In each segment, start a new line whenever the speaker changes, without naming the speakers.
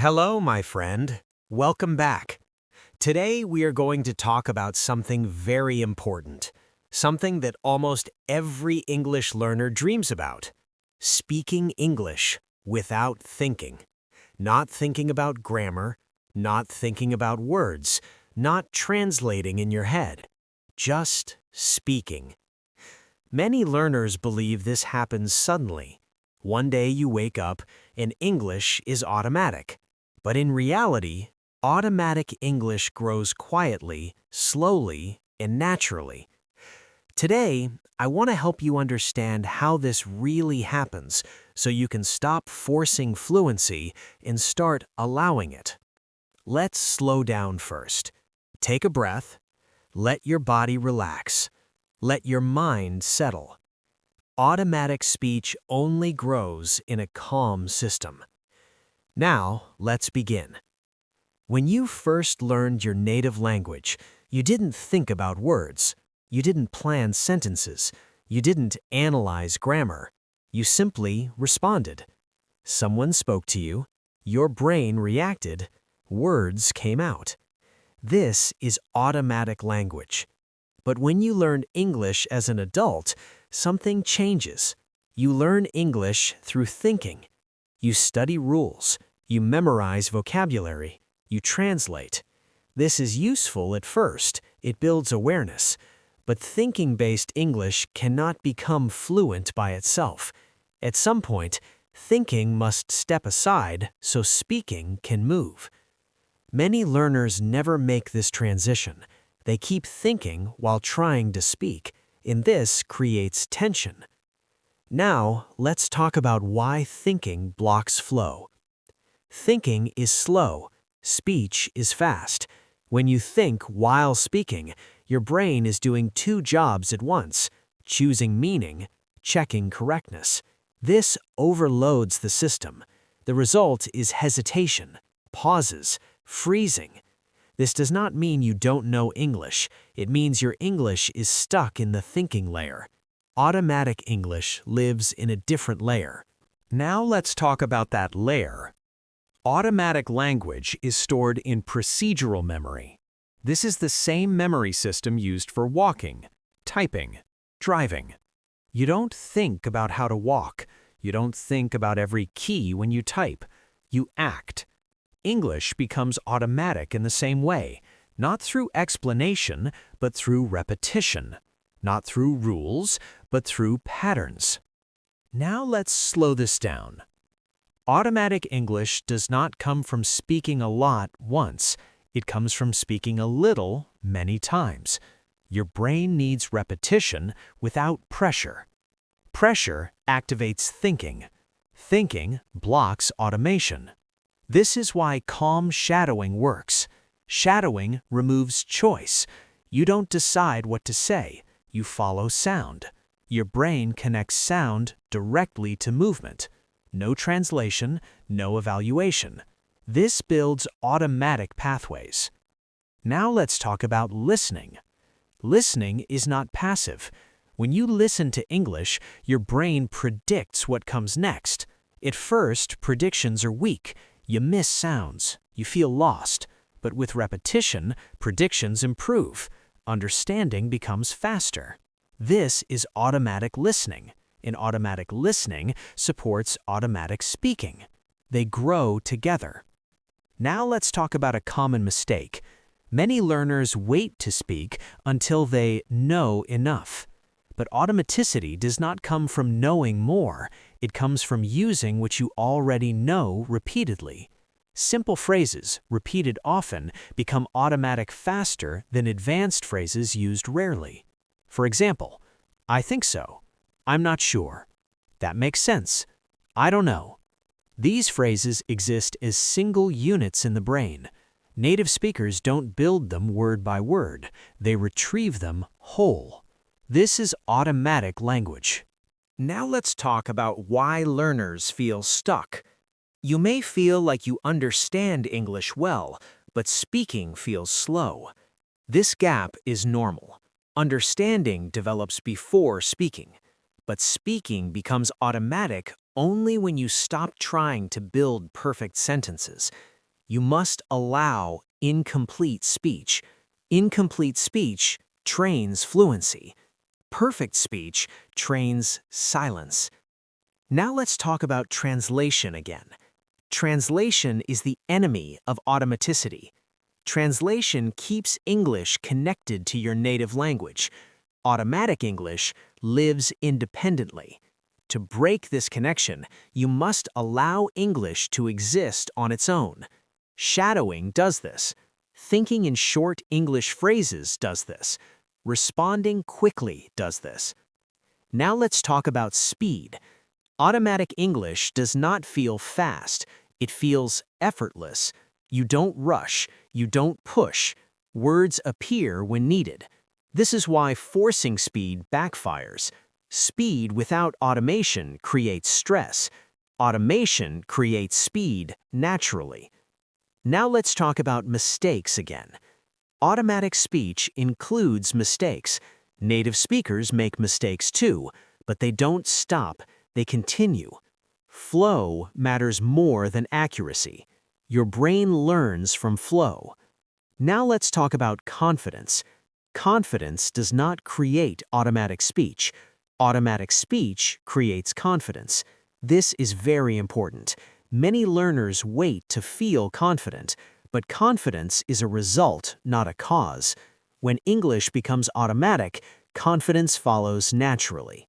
Hello, my friend. Welcome back. Today we are going to talk about something very important, something that almost every English learner dreams about: speaking English without thinking. Not thinking about grammar, not thinking about words, not translating in your head. Just speaking. Many learners believe this happens suddenly. One day you wake up and English is automatic. But in reality, automatic English grows quietly, slowly, and naturally. Today, I want to help you understand how this really happens so you can stop forcing fluency and start allowing it. Let's slow down first. Take a breath. Let your body relax. Let your mind settle. Automatic speech only grows in a calm system. Now, let's begin. When you first learned your native language, you didn't think about words. You didn't plan sentences. You didn't analyze grammar. You simply responded. Someone spoke to you. Your brain reacted. Words came out. This is automatic language. But when you learn English as an adult, something changes. You learn English through thinking. You study rules, you memorize vocabulary, you translate. This is useful at first, it builds awareness. But thinking-based English cannot become fluent by itself. At some point, thinking must step aside so speaking can move. Many learners never make this transition. They keep thinking while trying to speak, and this creates tension. Now, let's talk about why thinking blocks flow. Thinking is slow. Speech is fast. When you think while speaking, your brain is doing two jobs at once: choosing meaning, checking correctness. This overloads the system. The result is hesitation, pauses, freezing. This does not mean you don't know English. It means your English is stuck in the thinking layer. Automatic English lives in a different layer. Now let's talk about that layer. Automatic language is stored in procedural memory. This is the same memory system used for walking, typing, driving. You don't think about how to walk. You don't think about every key when you type. You act. English becomes automatic in the same way, not through explanation, but through repetition. Not through rules, but through patterns. Now let's slow this down. Automatic English does not come from speaking a lot once. It comes from speaking a little many times. Your brain needs repetition without pressure. Pressure activates thinking. Thinking blocks automation. This is why calm shadowing works. Shadowing removes choice. You don't decide what to say. You follow sound. Your brain connects sound directly to movement. No translation, no evaluation. This builds automatic pathways. Now let's talk about listening. Listening is not passive. When you listen to English, your brain predicts what comes next. At first, predictions are weak. You miss sounds. You feel lost. But with repetition, predictions improve. Understanding becomes faster. This is automatic listening, and automatic listening supports automatic speaking. They grow together. Now let's talk about a common mistake. Many learners wait to speak until they know enough. But automaticity does not come from knowing more. It comes from using what you already know repeatedly. Simple phrases, repeated often, become automatic faster than advanced phrases used rarely. For example, I think so. I'm not sure. That makes sense. I don't know. These phrases exist as single units in the brain. Native speakers don't build them word by word. They retrieve them whole. This is automatic language. Now let's talk about why learners feel stuck. You may feel like you understand English well, but speaking feels slow. This gap is normal. Understanding develops before speaking, but speaking becomes automatic only when you stop trying to build perfect sentences. You must allow incomplete speech. Incomplete speech trains fluency. Perfect speech trains silence. Now let's talk about translation again. Translation is the enemy of automaticity. Translation keeps English connected to your native language. Automatic English lives independently. To break this connection, you must allow English to exist on its own. Shadowing does this. Thinking in short English phrases does this. Responding quickly does this. Now let's talk about speed. Automatic English does not feel fast. It feels effortless. You don't rush. You don't push. Words appear when needed. This is why forcing speed backfires. Speed without automation creates stress. Automation creates speed naturally. Now let's talk about mistakes again. Automatic speech includes mistakes. Native speakers make mistakes too, but they don't stop, they continue. Flow matters more than accuracy. Your brain learns from flow. Now let's talk about confidence. Confidence does not create automatic speech. Automatic speech creates confidence. This is very important. Many learners wait to feel confident, but confidence is a result, not a cause. When English becomes automatic, confidence follows naturally.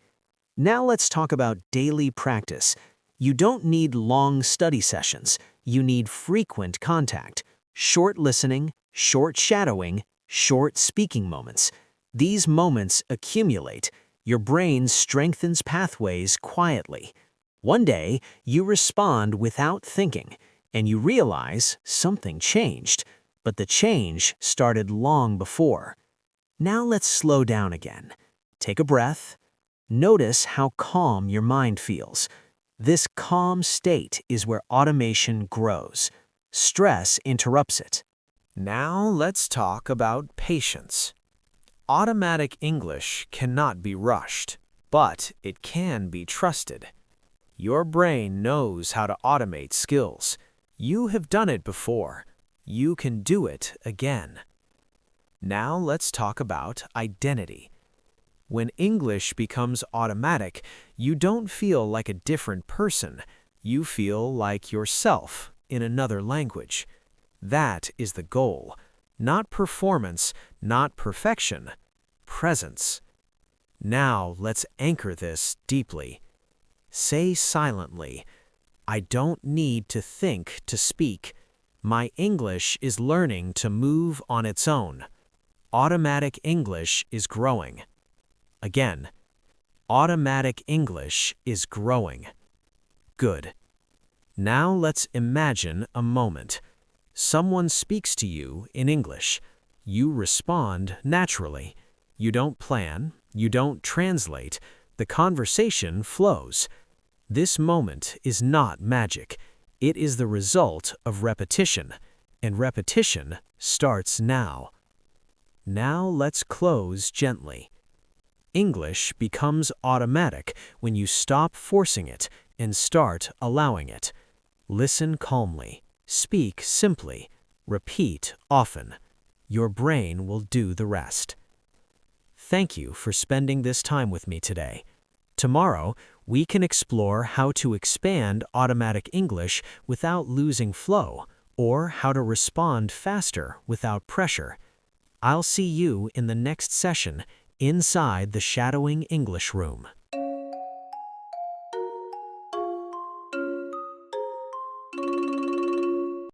Now let's talk about daily practice. You don't need long study sessions. You need frequent contact, short listening, short shadowing, short speaking moments. These moments accumulate. Your brain strengthens pathways quietly. One day, you respond without thinking, and you realize something changed, but the change started long before. Now let's slow down again. Take a breath. Notice how calm your mind feels. This calm state is where automation grows. Stress interrupts it. Now let's talk about patience. Automatic English cannot be rushed, but it can be trusted. Your brain knows how to automate skills. You have done it before. You can do it again. Now let's talk about identity. When English becomes automatic, you don't feel like a different person. You feel like yourself in another language. That is the goal. Not performance, not perfection. Presence. Now let's anchor this deeply. Say silently, I don't need to think to speak. My English is learning to move on its own. Automatic English is growing. Again, automatic English is growing. Good. Now let's imagine a moment. Someone speaks to you in English. You respond naturally. You don't plan, you don't translate. The conversation flows. This moment is not magic. It is the result of repetition, and repetition starts now. Now let's close gently. English becomes automatic when you stop forcing it and start allowing it. Listen calmly. Speak simply. Repeat often. Your brain will do the rest. Thank you for spending this time with me today. Tomorrow, we can explore how to expand automatic English without losing flow, or how to respond faster without pressure. I'll see you in the next session inside the Shadowing English Room.